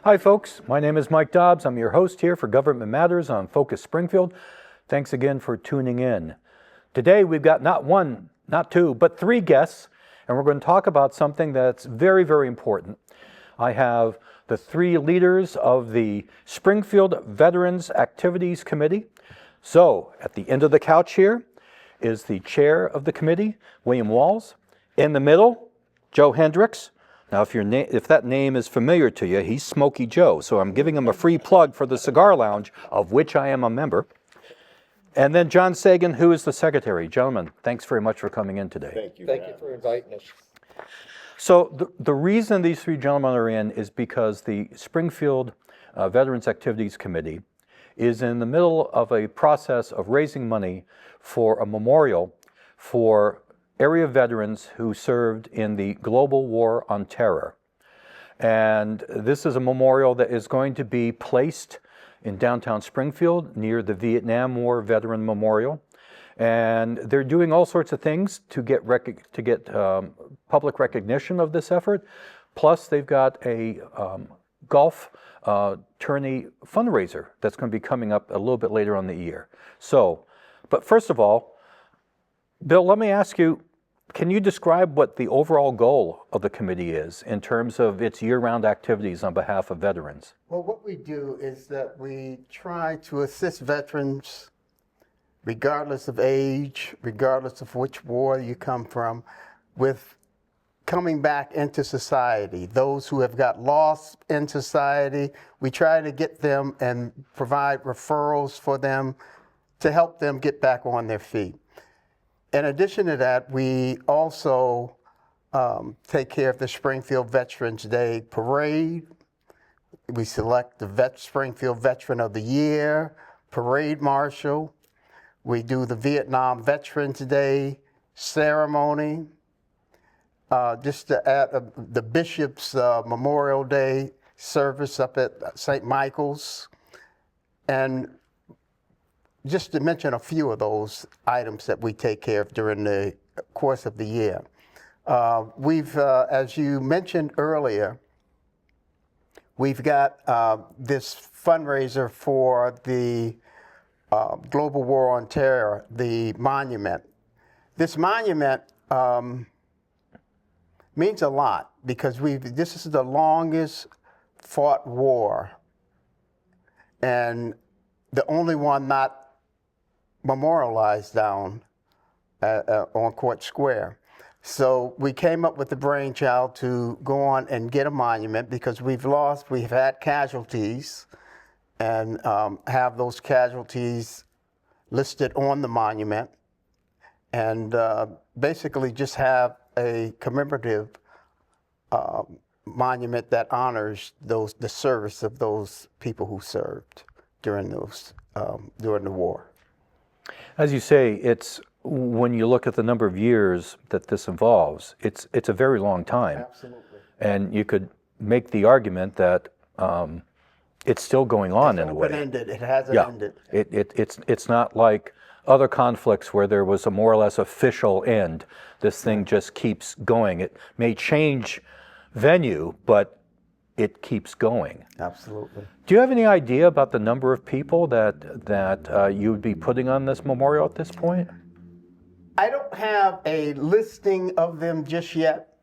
Hi folks, my name is Mike Dobbs. I'm your host here for Government Matters on Focus Springfield. Thanks again for tuning in. Today we've got not one, not two, but three guests, and we're going to talk about something that's very, very important. I have the three leaders of the Springfield Veterans Activities Committee. So at the end of the couch here is the chair of the committee, William Walls. In the middle, Joe Hendricks. Now, if that name is familiar to you, he's Smokey Joe, so I'm giving him a free plug for the Cigar Lounge, of which I am a member. And then John Sagan, who is the secretary. Gentlemen, thanks very much for coming in today. Thank you. Thank you for inviting us. So the reason these three gentlemen are in is because the Springfield Veterans Activities Committee is in the middle of a process of raising money for a memorial for area veterans who served in the global war on terror. And this is a memorial that is going to be placed in downtown Springfield near the Vietnam War Veteran Memorial. And they're doing all sorts of things to get public recognition of this effort. Plus, they've got a golf tourney fundraiser that's going to be coming up a little bit later on the year. So, but first of all, Bill, let me ask you, can you describe what the overall goal of the committee is in terms of its year-round activities on behalf of veterans? Well, what we do is that we try to assist veterans, regardless of age, regardless of which war you come from, with coming back into society. Those who have got lost in society, we try to get them and provide referrals for them to help them get back on their feet. In addition to that, we also take care of the Springfield Veterans Day Parade. We select the Springfield Veteran of the Year, Parade Marshal. We do the Vietnam Veterans Day ceremony. Just to add the Bishop's Memorial Day service up at St. Michael's. And just to mention a few of those items that we take care of during the course of the year. We've, as you mentioned earlier, we've got this fundraiser for the Global War on Terror, the monument. This monument means a lot because this is the longest fought war and the only one not memorialized down on Court Square. So we came up with the brainchild to go on and get a monument because we've had casualties and have those casualties listed on the monument and basically just have a commemorative monument that honors the service of those people who served during the war. As you say, when you look at the number of years that this involves, it's a very long time. Absolutely. And you could make the argument that it's still going on in a way. Open-ended. It hasn't ended. It's not like other conflicts where there was a more or less official end. This thing just keeps going. It may change venue, but it keeps going. Absolutely. Do you have any idea about the number of people that you would be putting on this memorial at this point? I don't have a listing of them just yet.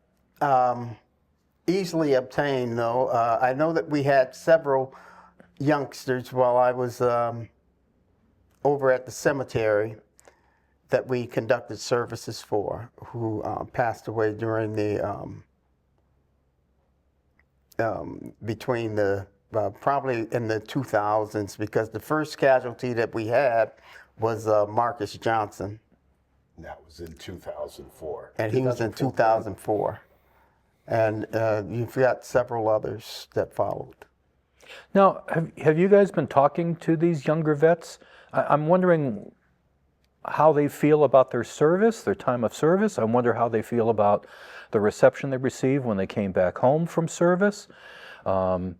Easily obtained, though. I know that we had several youngsters while I was over at the cemetery that we conducted services for who passed away during the between the probably in the 2000s, because the first casualty that we had was Marcus Johnson. That was in 2004. And he was in 2004. And you've got several others that followed. Now, have you guys been talking to these younger vets? I'm wondering how they feel about their service, their time of service. I wonder how they feel about the reception they received when they came back home from service. I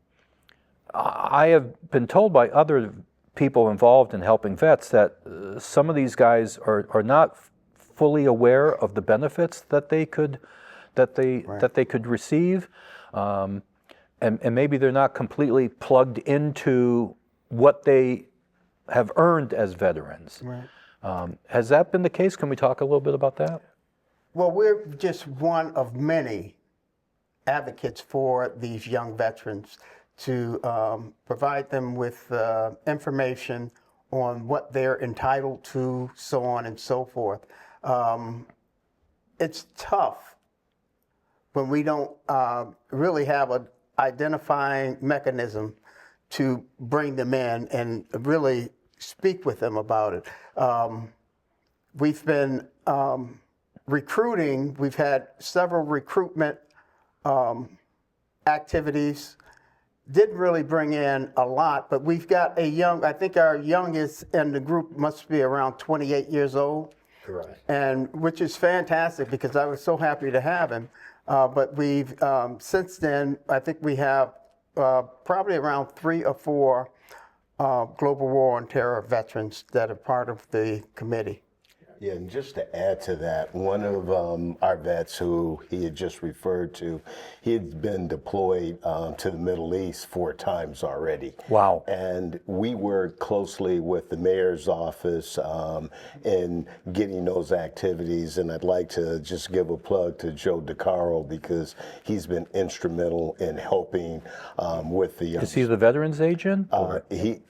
have been told by other people involved in helping vets that some of these guys are not fully aware of the benefits that they could receive. and maybe they're not completely plugged into what they have earned as veterans. Right. Has that been the case? Can we talk a little bit about that? Well, we're just one of many advocates for these young veterans to provide them with information on what they're entitled to, so on and so forth. It's tough when we don't really have an identifying mechanism to bring them in and really speak with them about it. We've been recruiting, we've had several recruitment activities. Didn't really bring in a lot, but we've got I think our youngest in the group must be around 28 years old. Correct. And which is fantastic because I was so happy to have him. But we've, since then, I think we have probably around 3 or 4 global war on terror veterans that are part of the committee. Yeah, and just to add to that, one of our vets who he had just referred to, he had been deployed to the Middle East 4 times already. Wow. And we worked closely with the mayor's office in getting those activities. And I'd like to just give a plug to Joe DeCaro because he's been instrumental in helping with the... Is he the veterans agent?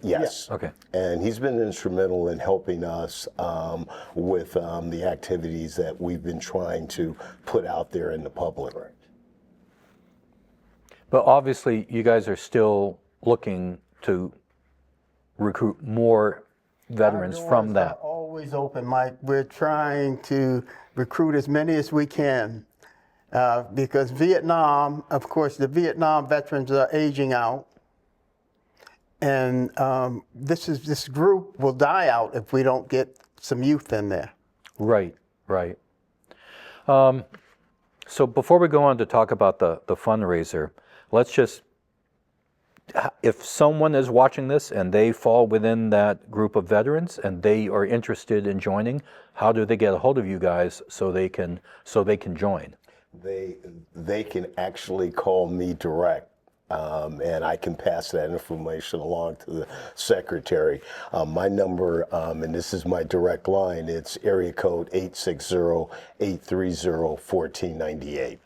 Yes. Okay. And he's been instrumental in helping us with the activities that we've been trying to put out there in the public. But obviously, you guys are still looking to recruit more veterans Our from doors that. are always open, Mike. We're trying to recruit as many as we can because Vietnam, of course, the Vietnam veterans are aging out. And this group will die out if we don't get some youth in there. Right, right. So before we go on to talk about the fundraiser, let's just, if someone is watching this and they fall within that group of veterans and they are interested in joining, how do they get a hold of you guys so they can join? They can actually call me direct. And I can pass that information along to the secretary. My number, and this is my direct line, it's area code 860-830-1498.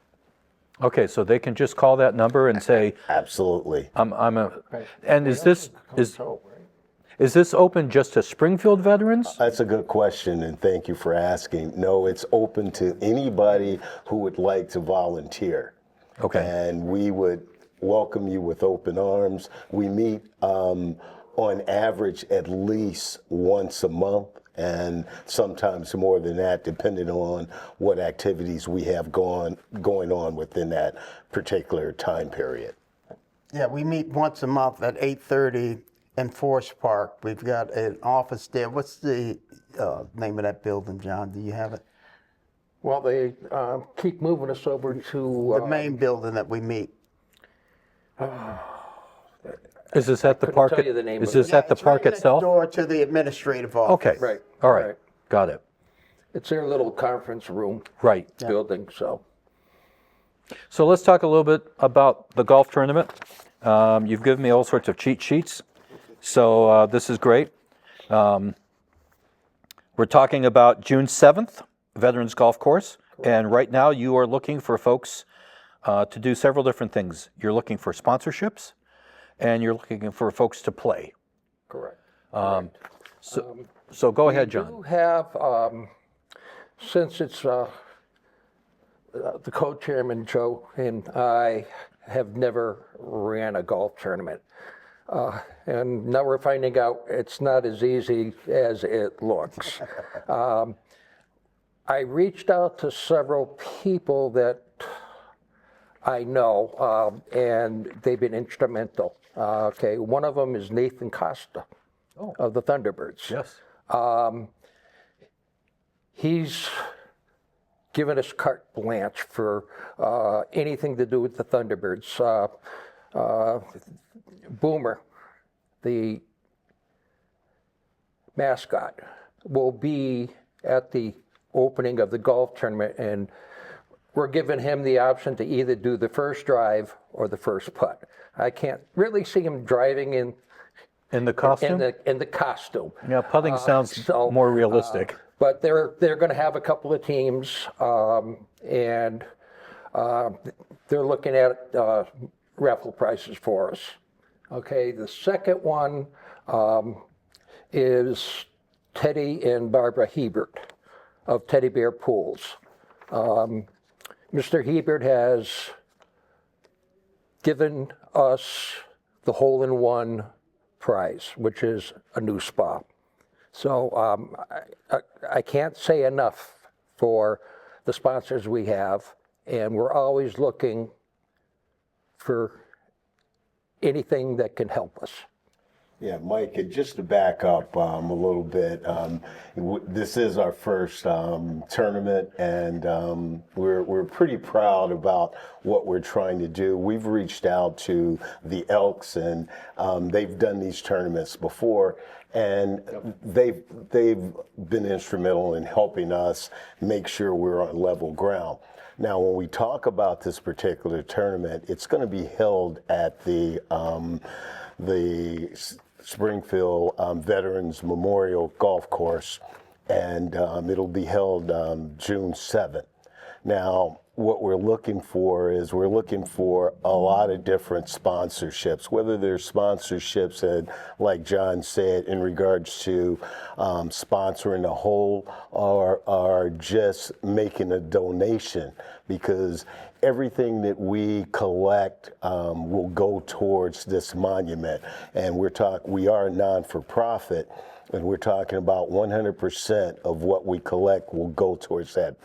Okay, so they can just call that number and say, Absolutely. and is this open just to Springfield veterans? That's a good question, and thank you for asking. No, it's open to anybody who would like to volunteer. Okay. And we would welcome you with open arms. We meet on average at least once a month, and sometimes more than that, depending on what activities we have going on within that particular time period. Yeah, we meet once a month at 8:30 in Forest Park. We've got an office there. What's the name of that building, John? Do you have it? Well, they keep moving us over to The main building that we meet. Is this at the park? tell you the name Is of it. this at the It's park right itself? next door to the administrative office. Okay. Right. All right. Right. Got it. It's their little conference room Right. building. So let's talk a little bit about the golf tournament. You've given me all sorts of cheat sheets, so this is great. We're talking about June 7th, Veterans Golf Course, and right now you are looking for folks to do several different things. You're looking for sponsorships, and you're looking for folks to play. Correct. So go ahead, We John. do have, since it's the co-chairman, Joe, and I have never ran a golf tournament. And now we're finding out it's not as easy as it looks. I reached out to several people that I know, and they've been instrumental. Okay, one of them is Nathan Costa of the Thunderbirds. Yes. He's given us carte blanche for anything to do with the Thunderbirds. Boomer, the mascot, will be at the opening of the golf tournament, and we're giving him the option to either do the first drive or the first putt. I can't really see him driving in the costume? in the costume. Yeah, putting sounds more realistic. But they're going to have a couple of teams, and they're looking at raffle prices for us. Okay, the second one is Teddy and Barbara Hebert of Teddy Bear Pools. Mr. Hebert has given us the hole-in-one prize, which is a new spa. So I can't say enough for the sponsors we have, and we're always looking for anything that can help us. Yeah, Mike, and just to back up a little bit, this is our first tournament, and we're pretty proud about what we're trying to do. We've reached out to the Elks, and they've done these tournaments before, and they've been instrumental in helping us make sure we're on level ground. Now, when we talk about this particular tournament, it's going to be held at the Springfield Veterans Memorial Golf Course, and it'll be held June 7th. Now, what we're looking for is we're looking for a lot of different sponsorships, whether there's sponsorships that, like John said, in regards to sponsoring a hole or just making a donation, because everything that we collect will go towards this monument. And we are a non-for-profit, and we're talking about 100% of what we collect will go towards that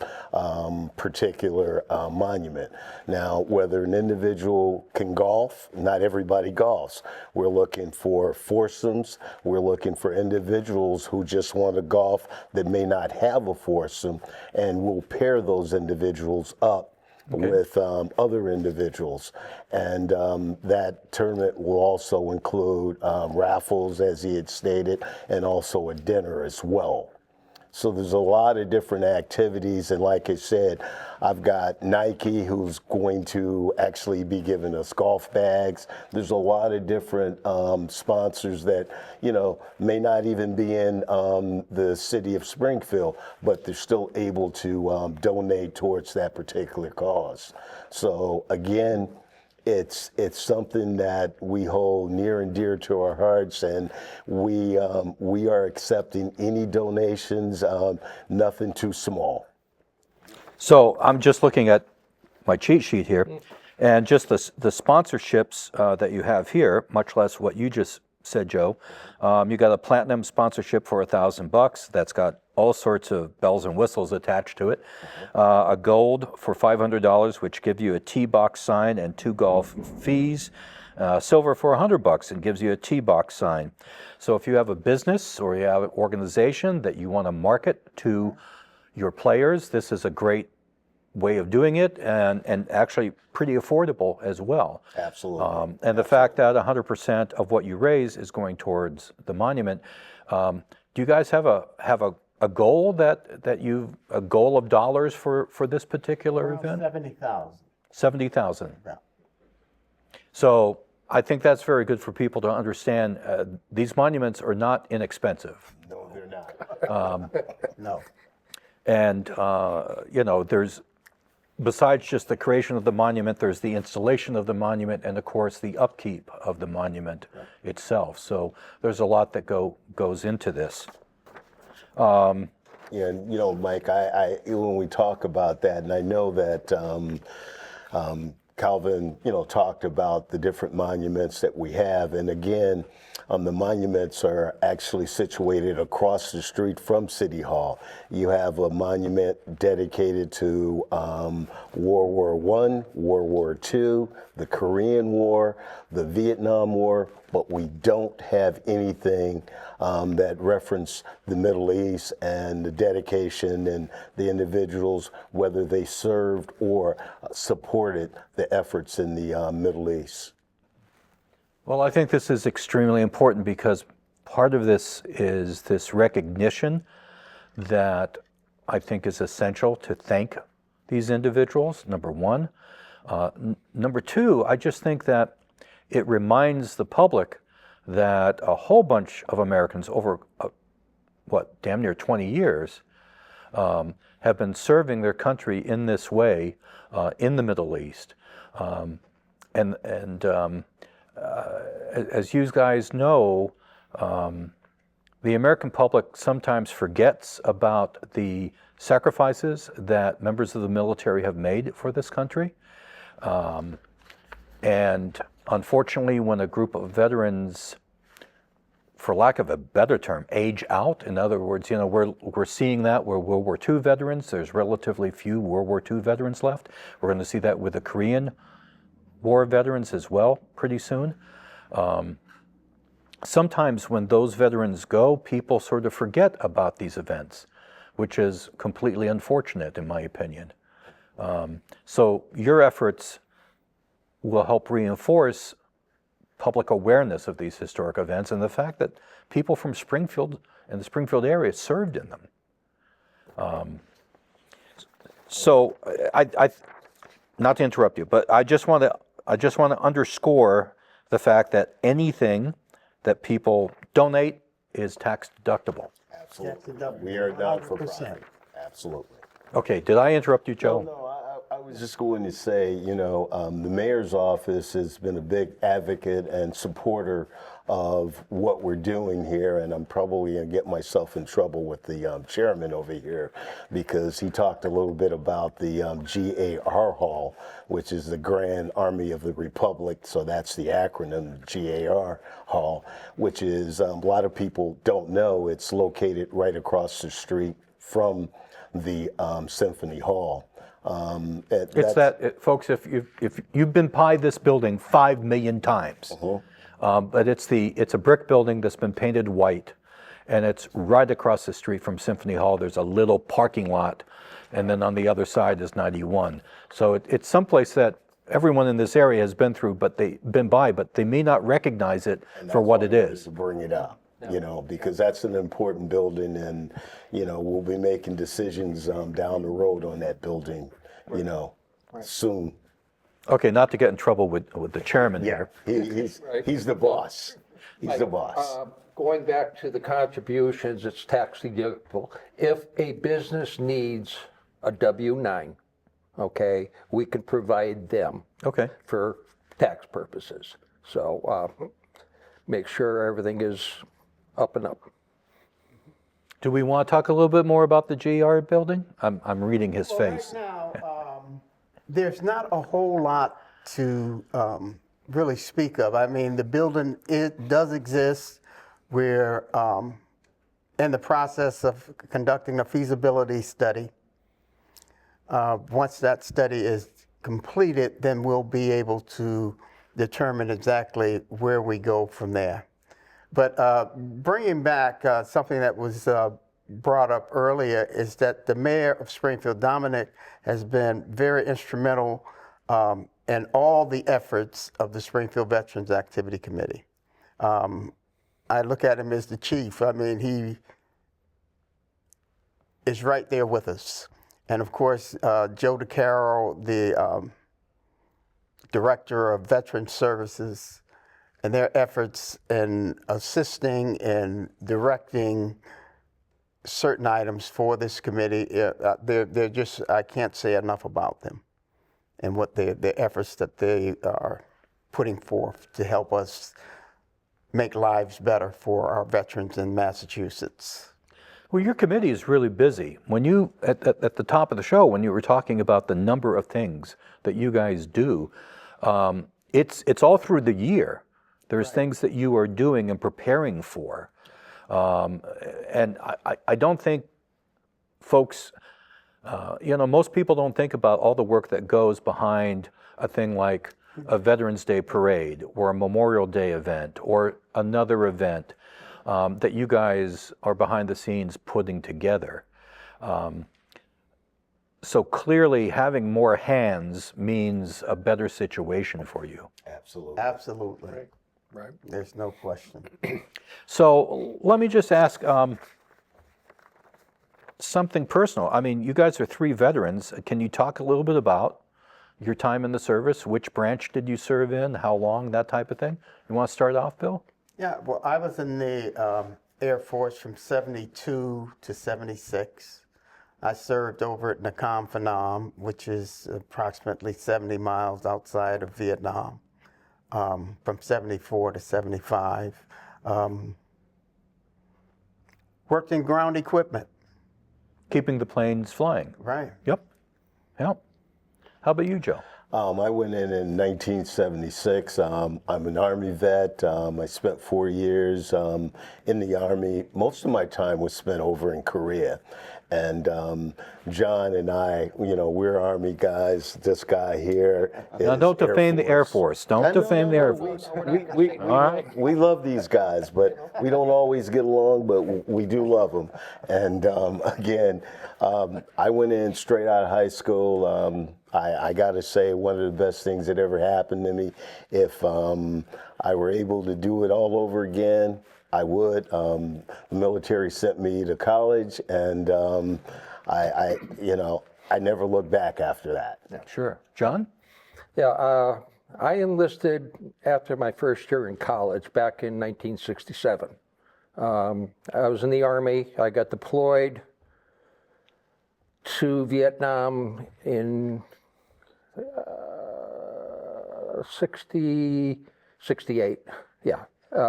particular monument. Now, whether an individual can golf, not everybody golfs. We're looking for foursomes. We're looking for individuals who just want to golf that may not have a foursome, and we'll pair those individuals up with other individuals. And that tournament will also include raffles, as he had stated, and also a dinner as well. So there's a lot of different activities, and like I said, I've got Nike, who's going to actually be giving us golf bags. There's a lot of different sponsors that, may not even be in the city of Springfield, but they're still able to donate towards that particular cause. So again, it's something that we hold near and dear to our hearts, and we are accepting any donations, nothing too small. So I'm just looking at my cheat sheet here, and just the sponsorships that you have here, much less what you just said, Joe. You got a platinum sponsorship for $1,000. That's got all sorts of bells and whistles attached to it. A gold for $500, which gives you a tee box sign and 2 golf fees. Silver for $100 and gives you a tee box sign. So if you have a business or you have an organization that you want to market to your players, this is a great way of doing it, and actually pretty affordable as well. Absolutely. And the fact that 100% of what you raise is going towards the monument. Do you guys have a goal a goal of dollars for this particular event? 70,000. 70,000. Yeah. So I think that's very good for people to understand. These monuments are not inexpensive. No, they're not. No. And, there's, besides just the creation of the monument, there's the installation of the monument and, of course, the upkeep of the monument itself. So there's a lot that goes into this. Yeah, and Mike, I when we talk about that, and I know that Calvin, talked about the different monuments that we have, and again, the monuments are actually situated across the street from City Hall. You have a monument dedicated to World War I, World War II, the Korean War, the Vietnam War, but we don't have anything that reference the Middle East and the dedication and the individuals, whether they served or supported the efforts in the Middle East. Well, I think this is extremely important because part of this is this recognition that I think is essential to thank these individuals, number one. Number two, I just think that it reminds the public that a whole bunch of Americans over, damn near 20 years, have been serving their country in this way in the Middle East. As you guys know, the American public sometimes forgets about the sacrifices that members of the military have made for this country. And unfortunately, when a group of veterans, for lack of a better term, age out, in other words, we're seeing that where World War II veterans, there's relatively few World War II veterans left. We're going to see that with the Korean War veterans as well pretty soon. Sometimes when those veterans go, people sort of forget about these events, which is completely unfortunate in my opinion. So your efforts will help reinforce public awareness of these historic events and the fact that people from Springfield and the Springfield area served in them. So I not to interrupt you, but I just want to underscore the fact that anything that people donate is tax deductible. Absolutely. We are not for profit. Absolutely. Okay, did I interrupt you, Joe? No, I was just going to say, the mayor's office has been a big advocate and supporter of what we're doing here, and I'm probably going to get myself in trouble with the chairman over here because he talked a little bit about the GAR Hall, which is the Grand Army of the Republic, so that's the acronym, GAR Hall, which is, a lot of people don't know, it's located right across the street from the Symphony Hall. Folks, if you've been by this building 5 million times, but it's a brick building that's been painted white, and it's right across the street from Symphony Hall. There's a little parking lot, and then on the other side is 91. So it's someplace that everyone in this area has been through, but they may not recognize it for what it is. To bring it up. Because that's an important building, and we'll be making decisions down the road on that building, soon. Okay, not to get in trouble with the chairman here. He's the boss. He's the boss. Going back to the contributions, it's tax deductible. If a business needs a W-9, okay, we can provide them for tax purposes. So make sure everything is up and up. Do we want to talk a little bit more about the GR building? I'm reading his face. Right now, there's not a whole lot to really speak of. I mean, the building, it does exist. We're in the process of conducting a feasibility study. Once that study is completed, then we'll be able to determine exactly where we go from there. But bringing back something that was brought up earlier is that the mayor of Springfield, Dominic, has been very instrumental in all the efforts of the Springfield Veterans Activity Committee. I look at him as the chief. I mean, he is right there with us. And of course, Joe DeCaro, the director of Veteran Services, and their efforts in assisting and directing certain items for this committee, they're just, I can't say enough about them and what the efforts that they are putting forth to help us make lives better for our veterans in Massachusetts. Well, your committee is really busy. When you, at the top of the show, when you were talking about the number of things that you guys do, it's all through the year. There's things that you are doing and preparing for. And I don't think folks, most people don't think about all the work that goes behind a thing like a Veterans Day parade or a Memorial Day event or another event that you guys are behind the scenes putting together. So clearly having more hands means a better situation for you. Absolutely. Absolutely. Right. There's no question. So let me just ask, something personal. I mean, you guys are 3 veterans. Can you talk a little bit about your time in the service? Which branch did you serve in? How long? That type of thing. You want to start off, Bill? Yeah, well, I was in the Air Force from 72 to 76. I served over at Nakhon Phanom, which is approximately 70 miles outside of Vietnam, from 74 to 75. Worked in ground equipment. Keeping the planes flying. Right. Yep. Yep. How about you, Joe? I went in 1976. I'm an Army vet. I spent 4 years in the Army. Most of my time was spent over in Korea. And John and I, we're Army guys. This guy here is Now, don't defame the Air Force. Don't defame the Air Force. We love these guys, but we don't always get along, but we do love them. And again, I went in straight out of high school. I got to say, one of the best things that ever happened to me, if I were able to do it all over again, I would. The military sent me to college, and I never looked back after that. Yeah, sure. John? Yeah, I enlisted after my first year in college back in 1967. I was in the Army. I got deployed to Vietnam in 68. Yeah,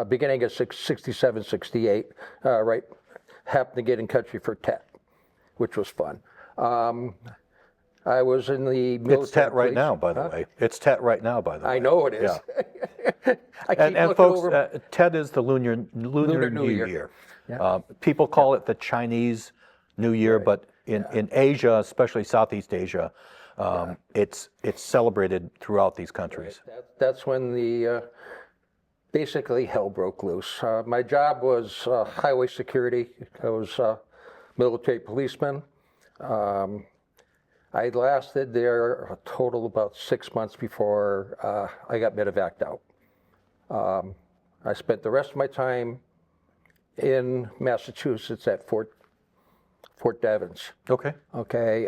beginning of 67, 68. Right, happened to get in country for TET, which was fun. I was in the military. It's TET right police. now, by the way. It's TET right now, by the way. I know it is. Yeah. I keep And looking folks, over. TET is the Lunar New Year. People call it the Chinese New Year, but in Asia, especially Southeast Asia, it's celebrated throughout these countries. That's when the basically hell broke loose. My job was highway security. I was a military policeman. I lasted there a total about 6 months before I got medevaced out. I spent the rest of my time in Massachusetts at Fort Devens. Okay. Okay.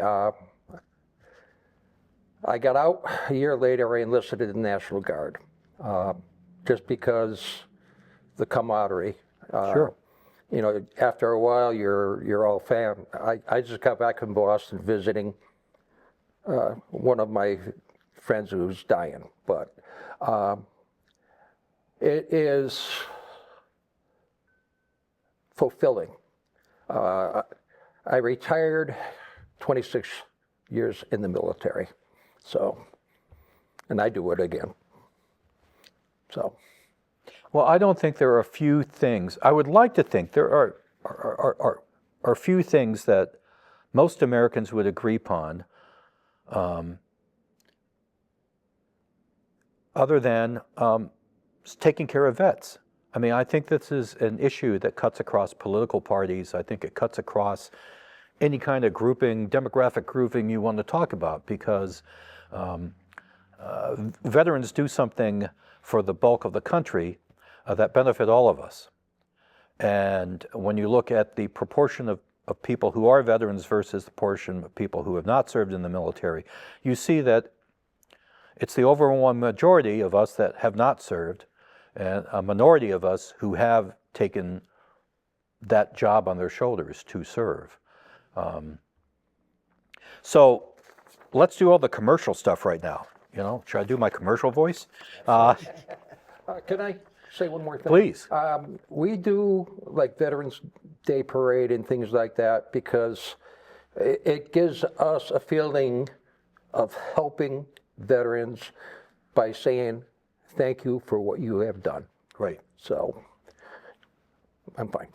I got out a year later. I enlisted in the National Guard, just because the camaraderie. Sure. After a while, you're all fam. I just got back from Boston visiting one of my friends who's dying, but it is fulfilling. I retired 26 years in the military, and I do it again. So. Well, I don't think there are a few things. I would like to think there are few things that most Americans would agree upon, other than taking care of vets. I mean, I think this is an issue that cuts across political parties. I think it cuts across any kind of grouping, demographic grouping you want to talk about, because veterans do something for the bulk of the country that benefit all of us. And when you look at the proportion of people who are veterans versus the portion of people who have not served in the military, you see that it's the overwhelming majority of us that have not served, and a minority of us who have taken that job on their shoulders to serve. So let's do all the commercial stuff right now. Should I do my commercial voice? Can I say one more thing? Please. We do like Veterans Day Parade and things like that because it gives us a feeling of helping veterans by saying thank you for what you have done. Right. So I'm fine.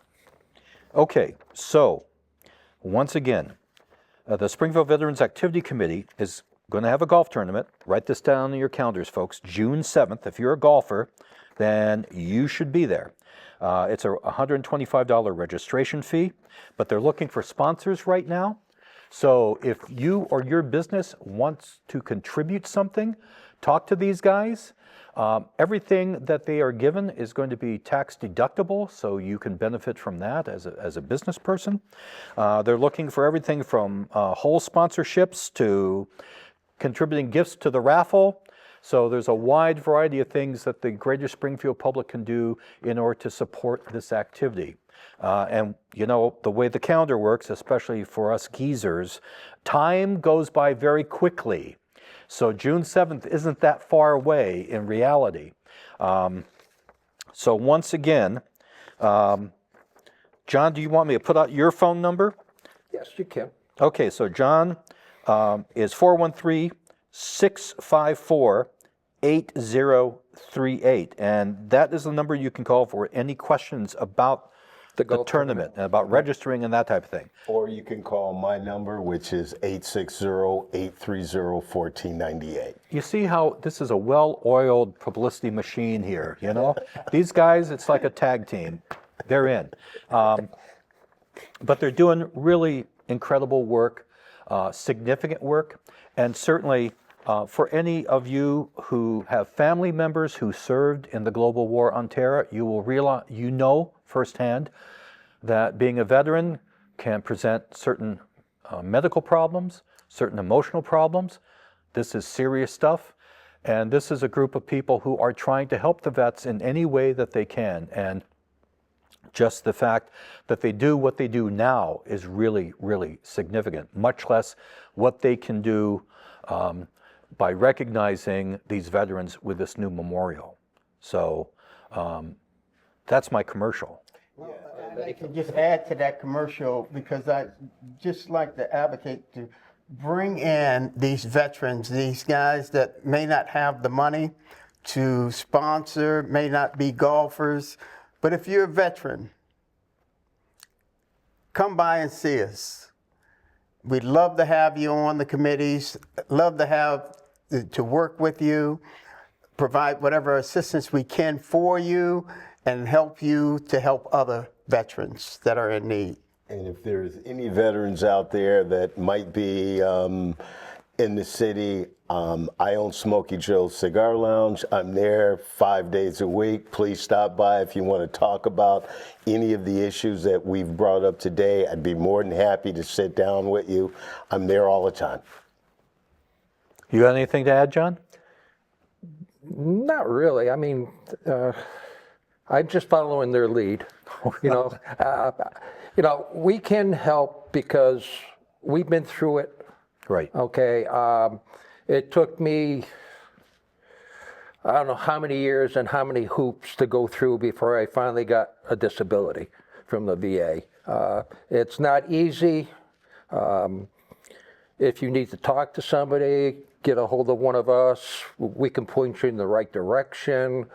Okay, so once again, the Springfield Veterans Activity Committee is going to have a golf tournament. Write this down in your calendars, folks. June 7th. If you're a golfer, then you should be there. It's a $125 registration fee, but they're looking for sponsors right now. So if you or your business wants to contribute something talk to these guys. Everything that they are given is going to be tax deductible, so you can benefit from that as a business person. They're looking for everything from whole sponsorships to contributing gifts to the raffle. So there's a wide variety of things that the Greater Springfield public can do in order to support this activity. And you know, the way the calendar works, especially for us geezers, time goes by very quickly. So June 7th isn't that far away in reality. So once again, John, do you want me to put out your phone number? Yes, you can. Okay, so John is 413-654-8038, and that is the number you can call for any questions about the tournament and about registering and that type of thing. Or you can call my number, which is 860-830-1498. You see how this is a well-oiled publicity machine here, you know? These guys, it's like a tag team. They're in. But they're doing really incredible work, significant work, and certainly for any of you who have family members who served in the global war on terror, you will realize, you know firsthand that being a veteran can present certain medical problems, certain emotional problems. This is serious stuff, and this is a group of people who are trying to help the vets in any way that they can. And just the fact that they do what they do now is really, really significant, much less what they can do by recognizing these veterans with this new memorial. So that's my commercial. And I can just add to that commercial, because I just like to advocate to bring in these veterans, these guys that may not have the money to sponsor, may not be golfers, but if you're a veteran, come by and see us. We'd love to have you on the committees, love to work with you, provide whatever assistance we can for you, and help you to help other veterans that are in need. And if there's any veterans out there that might be in the city, I own Smokey Joe's Cigar Lounge. I'm there 5 days a week. Please stop by if you want to talk about any of the issues that we've brought up today. I'd be more than happy to sit down with you. I'm there all the time. You got anything to add, John? Not really. I mean, I'm just following their lead. You know, we can help because we've been through it. Right. Okay. It took me, I don't know how many years and how many hoops to go through before I finally got a disability from the VA. It's not easy. If you need to talk to somebody, get a hold of one of us. We can point you in the right direction.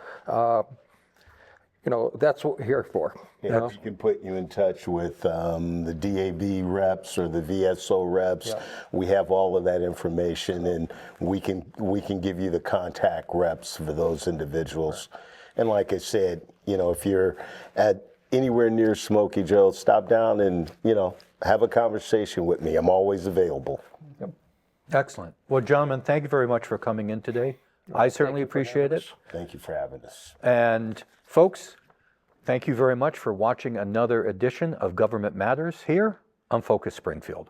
You know, that's what we're here for. Yeah, we can put you in touch with the DAB reps or the VSO reps. Yeah. We have all of that information, and we can give you the contact reps for those individuals. Right. And like I said, you know, if you're at anywhere near Smokey Joe's, stop down and, you know, have a conversation with me. I'm always available. Yep. Excellent. Well, gentlemen, thank you very much for coming in today. I certainly appreciate it. Thank you for having us. And folks, thank you very much for watching another edition of Government Matters here on Focus Springfield.